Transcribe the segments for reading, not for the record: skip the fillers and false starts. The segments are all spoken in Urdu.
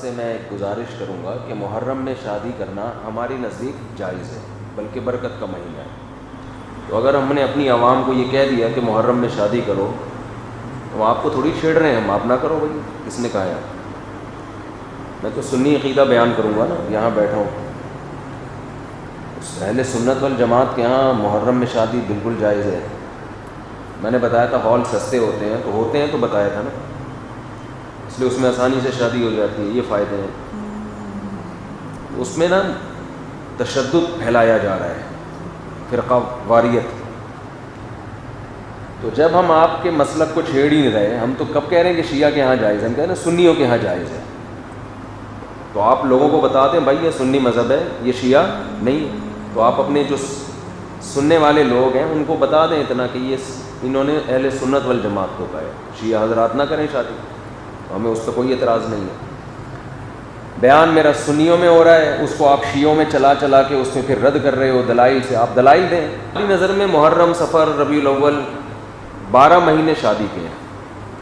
سے میں ایک گزارش کروں گا کہ محرم میں شادی کرنا ہماری نزدیک جائز ہے، بلکہ برکت کا مہینہ ہے۔ تو اگر ہم نے اپنی عوام کو یہ کہہ دیا کہ محرم میں شادی کرو، تو آپ کو تھوڑی چھیڑ رہے ہیں ہم، آپ نہ کرو بھائی، کس نے کہا ہے؟ میں تو سنی عقیدہ بیان کروں گا نا، یہاں بیٹھا ہوں۔ اہل سنت والجماعت کے یہاں محرم میں شادی بالکل جائز ہے۔ میں نے بتایا تھا ہال سستے ہوتے ہیں تو بتایا تھا نا، اس لیے اس میں آسانی سے شادی ہو جاتی ہے، یہ فائدے ہیں۔ اس میں نا تشدد پھیلایا جا رہا ہے، فرقہ واریت۔ تو جب ہم آپ کے مسلک کو چھیڑ ہی نہیں رہے، ہم تو کب کہہ رہے ہیں کہ شیعہ کے ہاں جائز ہے، ہم کہہ رہے ہیں سنیوں کے ہاں جائز ہے۔ تو آپ لوگوں کو بتا دیں بھائی یہ سنی مذہب ہے، یہ شیعہ نہیں ہے۔ تو آپ اپنے جو سننے والے لوگ ہیں ان کو بتا دیں اتنا کہ یہ انہوں نے اہل سنت والجماعت کو کہا ہے، شیعہ حضرات نہ کریں شادی، تو ہمیں اس پہ کوئی اعتراض نہیں ہے۔ بیان میرا سنیوں میں ہو رہا ہے، اس کو آپ شیعوں میں چلا کے اس میں پھر رد کر رہے ہو دلائل سے، آپ دلائل دیں۔ میری نظر میں محرم، صفر، ربیع الاول 12 مہینے شادی کے ہیں،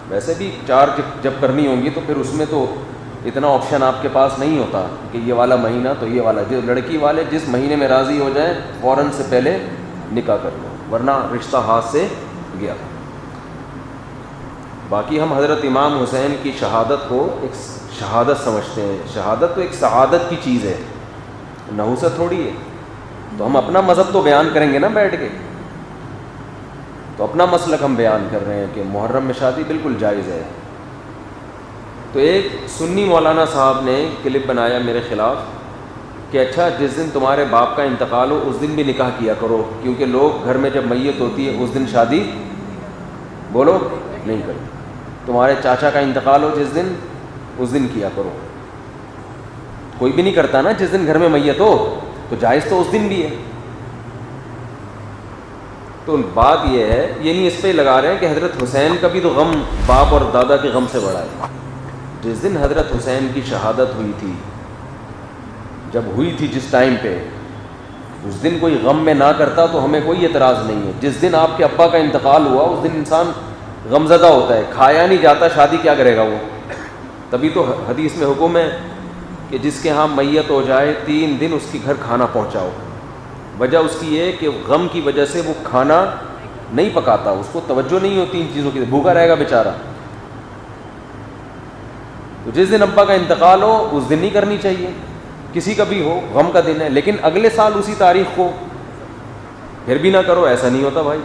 ویسے بھی 4 جب کرنی ہوں گی تو پھر اس میں تو اتنا آپشن آپ کے پاس نہیں ہوتا کہ یہ والا مہینہ تو یہ والا، جو لڑکی والے جس مہینے میں راضی ہو جائیں فوراً سے پہلے نکاح کر لو، ورنہ رشتہ ہاتھ سے گیا۔ باقی ہم حضرت امام حسین کی شہادت کو ایک شہادت سمجھتے ہیں، شہادت تو ایک سعادت کی چیز ہے، نحوست تھوڑی ہے۔ تو ہم اپنا مذہب تو بیان کریں گے نا بیٹھ کے، تو اپنا مسلک ہم بیان کر رہے ہیں کہ محرم میں شادی بالکل جائز ہے۔ تو ایک سنی مولانا صاحب نے کلپ بنایا میرے خلاف کہ اچھا جس دن تمہارے باپ کا انتقال ہو اس دن بھی نکاح کیا کرو، کیونکہ لوگ گھر میں جب میت ہوتی ہے اس دن شادی بولو نہیں کرتے، تمہارے چاچا کا انتقال ہو جس دن اس دن کیا کرو۔ کوئی بھی نہیں کرتا نا جس دن گھر میں میت ہو، تو جائز تو اس دن بھی ہے۔ تو بات یہ ہے، یہ نہیں اس پہ لگا رہے ہیں کہ حضرت حسین کا بھی تو غم باپ اور دادا کے غم سے بڑا ہے۔ جس دن حضرت حسین کی شہادت ہوئی تھی، جب ہوئی تھی جس ٹائم پہ، اس دن کوئی غم میں نہ کرتا تو ہمیں کوئی اعتراض نہیں ہے۔ جس دن آپ کے ابا کا انتقال ہوا اس دن انسان غمزدہ ہوتا ہے، کھایا نہیں جاتا، شادی کیا کرے گا وہ؟ تبھی تو حدیث میں حکم ہے کہ جس کے ہاں میت ہو جائے 3 دن اس کے گھر کھانا پہنچاؤ۔ وجہ اس کی یہ کہ غم کی وجہ سے وہ کھانا نہیں پکاتا، اس کو توجہ نہیں ہوتی ان چیزوں کی، بھوکا رہے گا بیچارہ۔ تو جس دن ابا کا انتقال ہو اس دن نہیں کرنی چاہیے، کسی کا بھی ہو، غم کا دن ہے، لیکن اگلے سال اسی تاریخ کو پھر بھی نہ کرو، ایسا نہیں ہوتا بھائی۔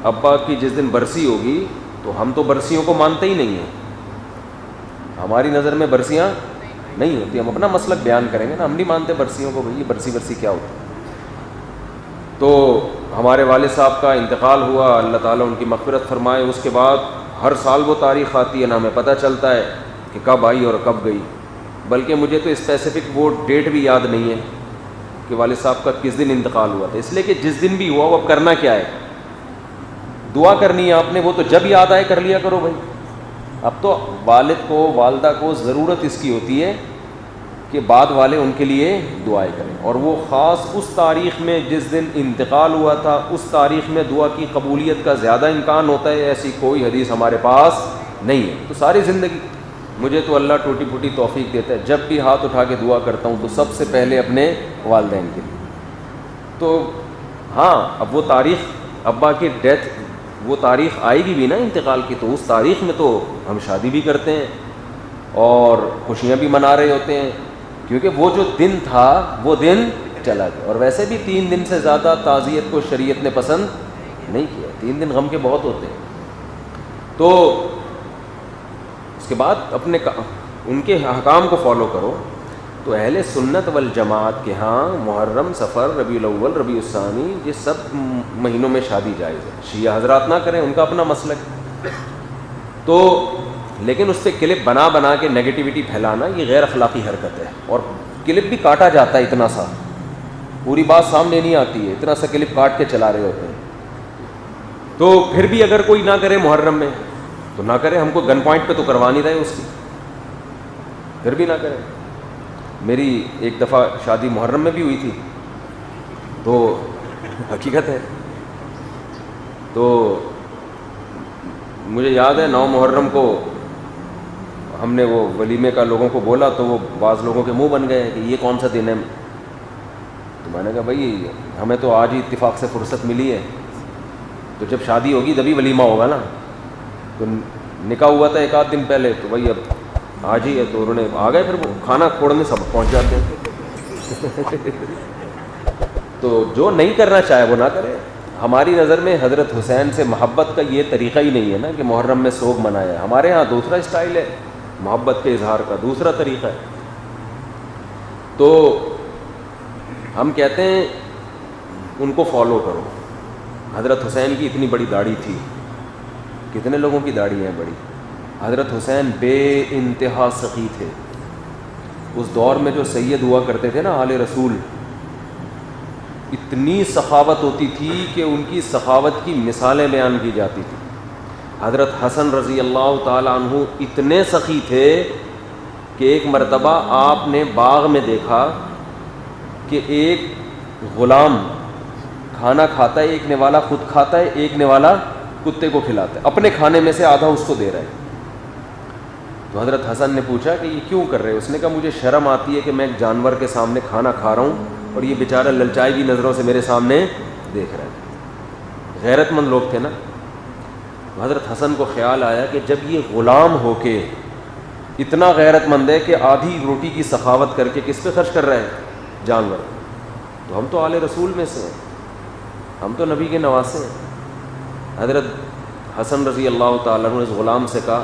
ابا کی جس دن برسی ہوگی تو ہم تو برسیوں کو مانتے ہی نہیں ہیں، ہماری نظر میں برسیاں نہیں ہوتی، ہم اپنا مسلک بیان کریں گے نا، ہم نہیں مانتے برسیوں کو، بھائی برسی کیا ہوتی۔ تو ہمارے والد صاحب کا انتقال ہوا، اللہ تعالیٰ ان کی مغفرت فرمائے، اس کے بعد ہر سال وہ تاریخ آتی ہے، نہ ہمیں پتہ چلتا ہے کہ کب آئی اور کب گئی، بلکہ مجھے تو اسپیسیفک وہ ڈیٹ بھی یاد نہیں ہے کہ والد صاحب کا کس دن انتقال ہوا تھا، اس لیے کہ جس دن بھی ہوا وہ اب کرنا کیا ہے، دعا کرنی ہے آپ نے، وہ تو جب یاد آئے کر لیا کرو بھائی۔ اب تو والد کو والدہ کو ضرورت اس کی ہوتی ہے کہ بعد والے ان کے لیے دعائیں کریں، اور وہ خاص اس تاریخ میں جس دن انتقال ہوا تھا اس تاریخ میں دعا کی قبولیت کا زیادہ امکان ہوتا ہے، ایسی کوئی حدیث ہمارے پاس نہیں ہے۔ تو ساری زندگی مجھے تو اللہ ٹوٹی پھوٹی توفیق دیتا ہے، جب بھی ہاتھ اٹھا کے دعا کرتا ہوں تو سب سے پہلے اپنے والدین کے لیے۔ تو ہاں اب وہ تاریخ ابا کی ڈیتھ، وہ تاریخ آئے گی بھی نا انتقال کی، تو اس تاریخ میں تو ہم شادی بھی کرتے ہیں اور خوشیاں بھی منا رہے ہوتے ہیں، کیونکہ وہ جو دن تھا وہ دن چلا گیا۔ اور ویسے بھی 3 دن سے زیادہ تعزیت کو شریعت نے پسند نہیں کیا، 3 دن غم کے بہت ہوتے ہیں۔ تو اس کے بعد اپنے ان کے احکام کو فالو کرو۔ تو اہل سنت والجماعت کے ہاں محرم، صفر، ربیع الاول، ربیع الثانی، یہ سب مہینوں میں شادی جائز ہے، شیعہ حضرات نہ کریں، ان کا اپنا مسلک۔ تو لیکن اس پہ کلپ بنا کے نیگیٹیوٹی پھیلانا یہ غیر اخلاقی حرکت ہے، اور کلپ بھی کاٹا جاتا ہے اتنا سا، پوری بات سامنے نہیں آتی ہے، اتنا سا کلپ کاٹ کے چلا رہے ہوتے ہیں۔ تو پھر بھی اگر کوئی نہ کرے محرم میں تو نہ کرے، ہم کو گن پوائنٹ پہ تو کروا نہیں رہے اس کی، پھر بھی نہ کرے۔ میری ایک دفعہ شادی محرم میں بھی ہوئی تھی، تو حقیقت ہے، تو مجھے یاد ہے 9 محرم کو ہم نے وہ ولیمے کا لوگوں کو بولا تو وہ بعض لوگوں کے منہ بن گئے کہ یہ کون سا دن ہے. تو میں نے کہا بھائی ہمیں تو آج ہی اتفاق سے فرصت ملی ہے, تو جب شادی ہوگی تبھی ولیمہ ہوگا نا. تو نکاح ہوا تھا 1 آدھ دن پہلے, تو بھائی اب آج ہی ہے, تو انہوں نے آ گئے, پھر وہ کھانا کھوڑنے سب پہنچ جاتے ہیں. تو جو نہیں کرنا چاہے وہ نہ کرے. ہماری نظر میں حضرت حسین سے محبت کا یہ طریقہ ہی نہیں ہے نا کہ محرم میں سوگ منایا ہے. ہمارے ہاں دوسرا اسٹائل ہے محبت کے اظہار کا, دوسرا طریقہ ہے. تو ہم کہتے ہیں ان کو فالو کرو. حضرت حسین کی اتنی بڑی داڑھی تھی, کتنے لوگوں کی داڑھی ہیں بڑی. حضرت حسین بے انتہا سخی تھے. اس دور میں جو سید ہوا کرتے تھے نا آل رسول, اتنی سخاوت ہوتی تھی کہ ان کی سخاوت کی مثالیں بیان کی جاتی تھی. حضرت حسن رضی اللہ تعالیٰ عنہ اتنے سخی تھے کہ ایک مرتبہ آپ نے باغ میں دیکھا کہ ایک غلام کھانا کھاتا ہے, ایک نوالا خود کھاتا ہے, ایک نوالا کتے کو کھلاتا ہے, اپنے کھانے میں سے آدھا اس کو دے رہا ہے. تو حضرت حسن نے پوچھا کہ یہ کیوں کر رہے ہیں؟ اس نے کہا مجھے شرم آتی ہے کہ میں ایک جانور کے سامنے کھانا کھا رہا ہوں اور یہ بیچارہ للچائی بھی نظروں سے میرے سامنے دیکھ رہا ہے. غیرت مند لوگ تھے نا. حضرت حسن کو خیال آیا کہ جب یہ غلام ہو کے اتنا غیرت مند ہے کہ آدھی روٹی کی سخاوت کر کے کس پہ خرچ کر رہا ہے؟ جانور. تو ہم تو آل رسول میں سے ہیں, ہم تو نبی کے نواسے ہیں. حضرت حسن رضی اللہ تعالیٰ عنہ نے اس غلام سے کہا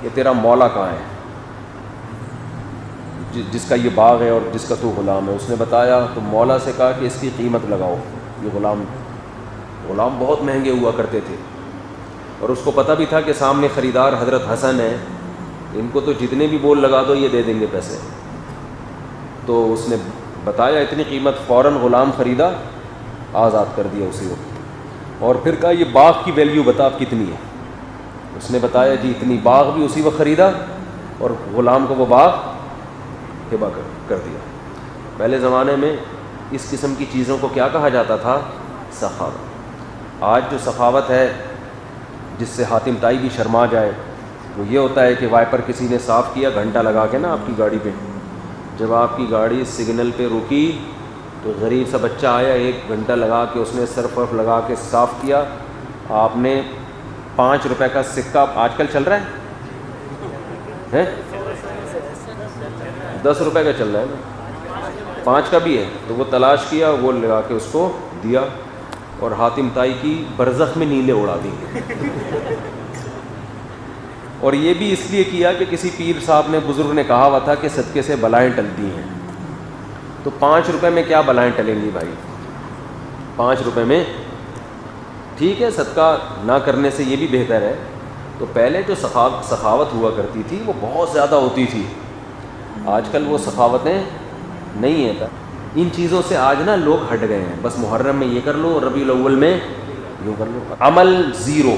کہ تیرا مولا کہاں ہے, جس کا یہ باغ ہے اور جس کا تو غلام ہے؟ اس نے بتایا. تو مولا سے کہا کہ اس کی قیمت لگاؤ. یہ غلام بہت مہنگے ہوا کرتے تھے, اور اس کو پتہ بھی تھا کہ سامنے خریدار حضرت حسن ہے, ان کو تو جتنے بھی بول لگا دو یہ دے دیں گے پیسے. تو اس نے بتایا اتنی قیمت, فوراً غلام خریدا, آزاد کر دیا اسی وقت. اور پھر کہا یہ باغ کی ویلیو بتا کتنی ہے؟ اس نے بتایا جی اتنی. باغ بھی اسی وقت خریدا اور غلام کو وہ باغ ہبہ کر دیا. پہلے زمانے میں اس قسم کی چیزوں کو کیا کہا جاتا تھا؟ سخاوت. آج جو سخاوت ہے جس سے حاتم طائی بھی شرما جائے وہ یہ ہوتا ہے کہ وائپر کسی نے صاف کیا گھنٹہ لگا کے نا آپ کی گاڑی پہ, جب آپ کی گاڑی سگنل پہ رکی تو غریب سا بچہ آیا, 1 گھنٹہ لگا کے اس نے سرف ورف لگا کے صاف کیا. آپ نے 5 روپے کا سکہ آج کل چل رہا ہے 10 روپے کا چل رہا ہے نا, 5 کا بھی ہے. تو وہ تلاش کیا, وہ لگا کے اس کو دیا, اور حاتم طائی کی برزخ میں نیلے اڑا دی. اور یہ بھی اس لیے کیا کہ کسی پیر صاحب نے, بزرگ نے کہا ہوا تھا کہ صدقے سے بلائیں ٹلتی ہیں. تو 5 روپے میں کیا بلائیں ٹلیں گی بھائی؟ 5 روپے میں ٹھیک ہے, صدقہ نہ کرنے سے یہ بھی بہتر ہے. تو پہلے جو سخاوت ہوا کرتی تھی وہ بہت زیادہ ہوتی تھی. آج کل وہ سخاوتیں نہیں ہیں. ان چیزوں سے آج نا لوگ ہٹ گئے ہیں. بس محرم میں یہ کر لو, ربیع الاول میں یوں کر لو, عمل زیرو.